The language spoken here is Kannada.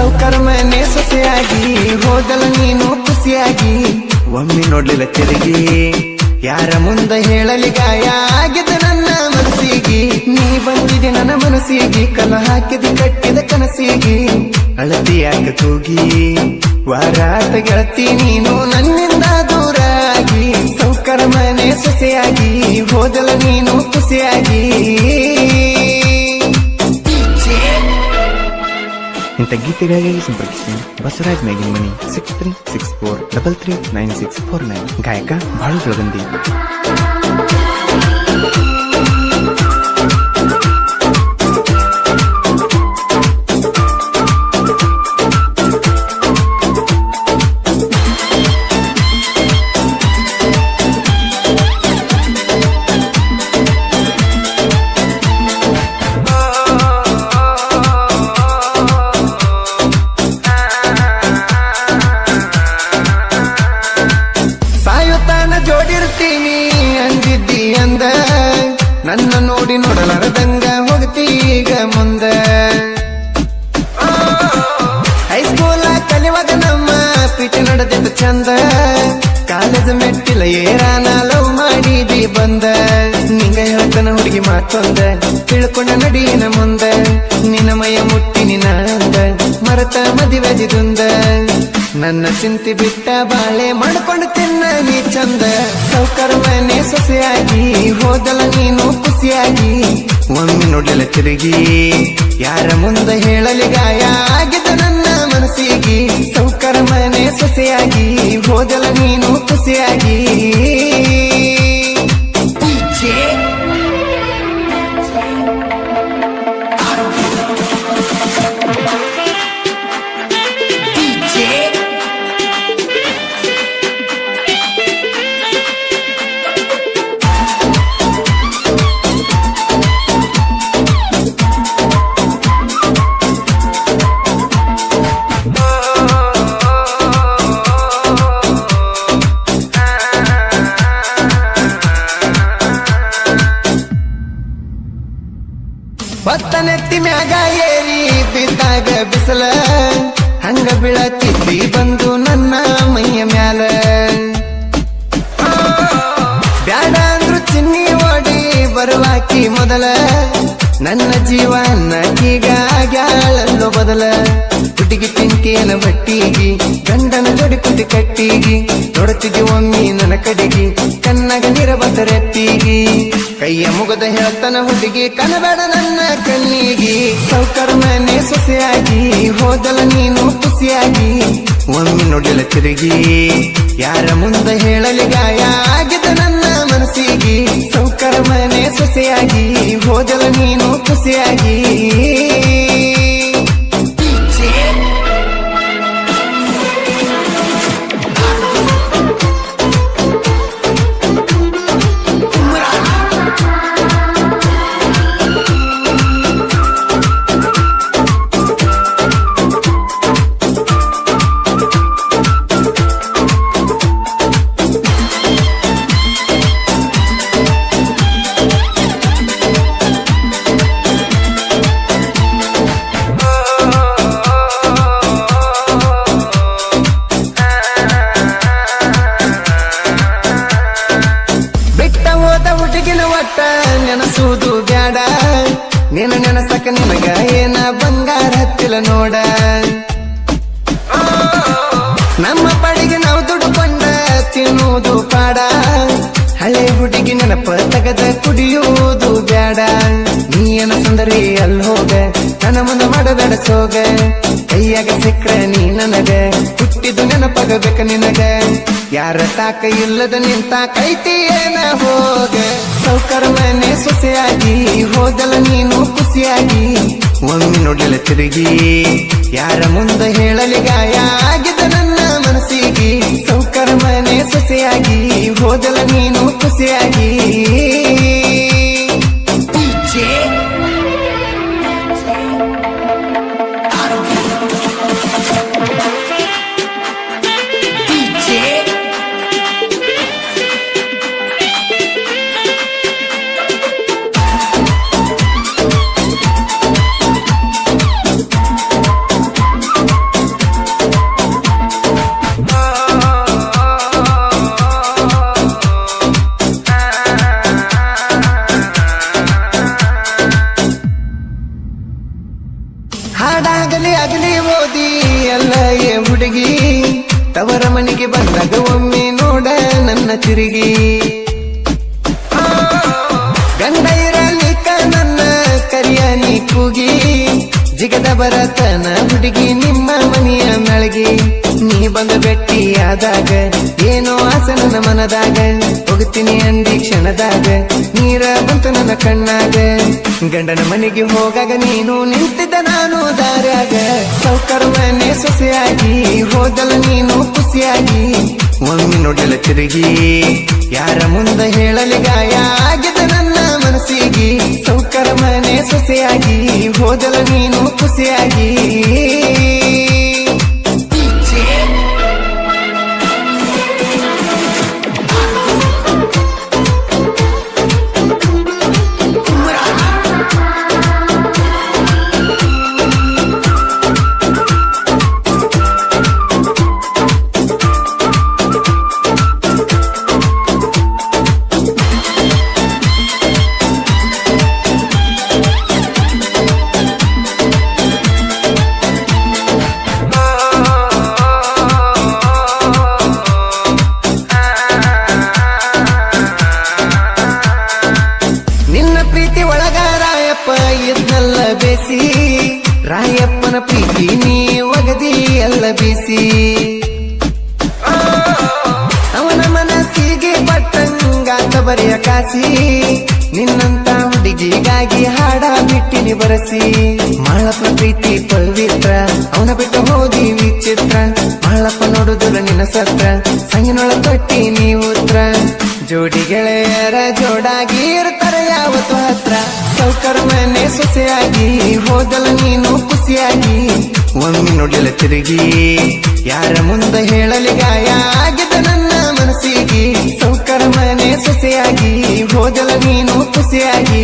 ಸೌಕರ ಮನೆ ಸೊಸೆಯಾಗಿ ಹೋದಲ ನೀನು ಖುಷಿಯಾಗಿ ಒಮ್ಮೆ ನೋಡ್ಲಿಲ್ಲ ತಿರುಗಿ ಯಾರ ಮುಂದ ಹೇಳಲಿ ಗಾಯ ಆಗಿದ ನನ್ನ ಮನಸ್ಸಿಗೆ ನೀ ಬಂದಿದೆ ನನ್ನ ಮನಸ್ಸಿಗೆ ಕಲ ಹಾಕಿದ ಕಟ್ಟಿದ ಕನಸಿಗೆ ಅಳತಿಯಾಕ ಕೂಗಿ ವಾರಾಟ ಗೆಳತಿ ನೀನು ನನ್ನಿಂದ ದೂರಾಗಿ ಸೌಕರ ಮನೆ ಸೊಸೆಯಾಗಿ ಹೋದಲ ನೀನು ಖುಷಿಯಾಗಿ ಇಂಥ ಗೀತೆಗಾಗಿ ಸಂಪರ್ಕಿಸಿ ಬಸವರಾಜ್ ಮೇಗಿನ ಮನಿ 6364339649 ಗಾಯಕ ಬಾಳು ಬೆಳಗಂದಿ. ಜೋಡಿರ್ತೀನಿ ಅಂದಿದ್ದಿ ಅಂದ ನನ್ನ ನೋಡಿ ನೋಡಲಾರದಂಗ ಹೋಗ್ತೀಗ ಮುಂದ ಹೈಸ್ಕೂಲ ಕಲಿವಾಗ ನಮ್ಮ ಪಿಟಿ ನಡೆದಿದ್ದ ಚಂದ ಕಾಲೇಜ್ ಮೆಟ್ಟಿಲ ಏರಾನ ಲವ್ ಮಾಡಿದಿ ಬಂದ ನಿಂಗ ಹೇಳ್ತಾನ ಹುಡುಗಿ ಮಾತೊಂದ ತಿಳ್ಕೊಂಡ ನಡಿನ ಮುಂದ ನಿನ್ನ ಮಯ ಮುಟ್ಟಿ ನಿನ್ನ ಅಂದ ಮರತ ಮದಿವೆದಿದುಂದ ನನ್ನ ಚಿಂತೆ ಬಿಟ್ಟ ಬಾಳೆ ಮಾಡ್ಕೊಂಡು ತಿನ್ನ ನೀ ಚಂದ ಸೌಕರ ಮನೆ ಸೊಸೆಯಾಗಿ ಹೋದಲ ನೀನು ಖುಷಿಯಾಗಿ ಒಮ್ಮೆ ನೋಡಲಿಲ್ಲ ತಿರುಗಿ ಯಾರ ಮುಂದ ಹೇಳಲಿ ಗಾಯ ಆಗಿದ ನನ್ನ ಮನಸ್ಸಿಗೆ ಸೌಕರ ಮನೆ ಸೊಸೆಯಾಗಿ ಹೋದಲ ನೀನು ಖುಷಿಯಾಗಿ ಬತ್ತನೆತ್ತಿ ಮ್ಯಾಗ ಏರಿ ಬಿದ್ದಾಗ ಬಿಸಲ ಹಂಗ ಬೀಳತಿದ್ದಿ ಬಂದು ನನ್ನ ಮೈಯ ಮ್ಯಾಲ ಬ್ಯಾಡ ಅಂದ್ರು ಚಿನ್ನಿ ಓಡಿ ಬರುವಾಕಿ ಮೊದಲ ನನ್ನ ಜೀವನ ಈಗ ಆಗ್ಯಾಳಲ್ಲೋ ಬದಲ ಹುಡುಗಿ ಪಿಂಕಿಯನ ಬಟ್ಟಿಗಿ ಗಂಡನ ಜೋಡಿ ಕುಂತಿ ಕಟ್ಟಿಗಿ ನೋಡುತ್ತಿದ್ದಿ ಒಮ್ಮಿ ನನ್ನ ಕಡೆಗಿ ಕಣ್ಣಾಗ ನೀರ ಬದರೆತ್ತಿಗಿ ಕೈಯ ಮುಗದ ಹೇಳ್ತಾನ ಹುಡುಗಿ ಕನಬೇಡ ನನ್ನ ಕಣ್ಣಿಗಿ ಸೌಕರ ಮನೆ ಸೊಸೆಯಾಗಿ ಹೋದಲ ನೀನು ಖುಷಿಯಾಗಿ ಒಮ್ಮೆ ನೋಡಿಲ್ಲ ತಿರುಗಿ ಯಾರ ಮುಂದ ಹೇಳಲಿ ಗಾಯ ಆಗಿದ ನನ್ನ ಮನಸ್ಸಿಗೆ ಸೌಕರ ಮನೆ ಸೊಸೆಯಾಗಿ ಹೋದಲ ನೀನು ಖುಷಿಯಾಗಿ ಒಟ್ಟ ನೆನಸುವುದು ಬ್ಯಾಡ ನೀನ ನೆನಸಕ ನಿನಗ ಏನ ಬಂಗಾರ ಹತ್ತಿಲ ನೋಡ ನಮ್ಮ ಪಡಿಗೆ ನಾವು ದುಡ್ಕೊಂಡ ತಿನ್ನುವುದು ಪಾಡ ಹಳೆ ಹುಡುಗಿ ನೆನಪ ತಗದ ಕುಡಿಯುವುದು ಬ್ಯಾಡ ನೀನ ಸುಂದರಿ ಅಲ್ಲಿ ಹೋಗ ನನ್ನ ಮುಂದೆ ಮಾಡಬೇಡ ಸೋಗ ಕೈಯಾಗ ಸಿಕ್ರ ನೀ ನನಗ ಹುಟ್ಟಿದು ನೆನಪಾಗಬೇಕ ನಿನಗ ಯಾರ ತಾಕ ಇಲ್ಲದ ನಿಂತ ಕೈತಿ ಏನ ಹೋಗ ಸೌಕರ ಮನೆ ಸೊಸೆಯಾಗಿ ಹೋದಲ ನೀನು ಖುಷಿಯಾಗಿ ಒಮ್ಮೆ ನೋಡಲಿಲ್ಲ ತಿರುಗಿ ಯಾರ ಮುಂದ ಹೇಳಲಿ ಗಾಯ ಆಗಿದ ನನ್ನ ಮನಸ್ಸಿಗೆ ಸೌಕರ ಮನೆ ಸೊಸೆಯಾಗಿ ಹೋದಲ ನೀನು ಖುಷಿಯಾಗಿ ಹಾಡಾಗಲಿ ಆಗಲಿ ಓದಿ ಎಲ್ಲ ಏ ಹುಡುಗಿ ತವರ ಮನೆಗೆ ಬಂದಾಗ ಒಮ್ಮೆ ನೋಡ ನನ್ನ ತಿರುಗಿ ಗಂಡ ಇರಲಿಕ್ಕ ನನ್ನ ಕರಿಯ ನೀ ಕೂಗಿ ಜಿಗದ ಬರತನ ಹುಡುಗಿ ನಿಮ್ಮ ಮನೆಯ ಮೆಳಗಿ ನೀ ಬಂದ ಭೆಟ್ಟಿಯಾದಾಗ ಏನೋ ಆಸೆ ನನ್ನ ಮನದಾಗ ಹೋಗ್ತೀನಿ ಅಂದಿ ಕ್ಷಣದಾಗ ನೀರ ಬಂತು ನನ್ನ ಕಣ್ಣಾಗ ಗಂಡನ ಮನೆಗೆ ಹೋಗಾಗ ನೀನು ನಿಂತಿದ್ದ ನಾನು ದಾರ್ಯಾಗ ಸೌಕರ ಮನೆ ಸೊಸೆಯಾಗಿ ಹೋದಲ ನೀನು ಖುಷಿಯಾಗಿ ಒಮ್ಮೆ ನೋಡಲ ತಿರುಗಿ ಯಾರ ಮುಂದ ಹೇಳಲಿ ಗಾಯ ಆಗಿದ್ದ ನನ್ನ ಮನಸ್ಸಿಗೆ ಸೌಕರ ಮನೆ ಸೊಸೆಯಾಗಿ ಹೋದಲ ನೀನು ಖುಷಿಯಾಗಿ ಇದ್ನಲ್ಲ ಬೇಸಿ ರಾಯಪ್ಪನ ಪ್ರೀತಿ ನೀ ಒಗದಿ ಎಲ್ಲ ಬೀಸಿ ಅವನ ಮನಸ್ಸಿಗೆ ಪಟ್ಟಂಗಾತ ಬರೆಯ ಕಾಸಿ ನಿನ್ನಂತ ಹುಡುಗಿಗಾಗಿ ಹಾಡ ಬಿಟ್ಟಿನಿ ಬರಸಿ ಮಾಳಪ್ಪ ಪ್ರೀತಿ ಪವಿತ್ರ ಅವನ ಬಿಟ್ಟು ಹೋದಿ ವಿಚಿತ್ರ ಮಾಳಪ್ಪ ನೋಡುದಿಲ್ಲ ನಿನ್ನ ಸತ್ರ ಸಂಗಿನೊಳ ತೊಟ್ಟಿ ನೀ ಉತ್ರ ಜೋಡಿ ಗೆಳೆಯರ ಜೋಡಾಗಿ ಇರ್ತಾರೆ ಯಾವತ್ತು ಹತ್ರ ಸೌಕರ ಮನೆ ಸೊಸೆಯಾಗಿ ಹೋದಲ ನೀನು ಖುಷಿಯಾಗಿ ಒಮ್ಮೆ ನೋಡಲ ತಿರುಗಿ ಯಾರ ಮುಂದ ಹೇಳಲಿ ಗಾಯ ಆಗಿದ್ದ ನನ್ನ ಮನಸ್ಸಿಗೆ ಸೌಕರ ಮನೆ ಸೊಸೆಯಾಗಿ ಹೋದಲ ನೀನು ಖುಷಿಯಾಗಿ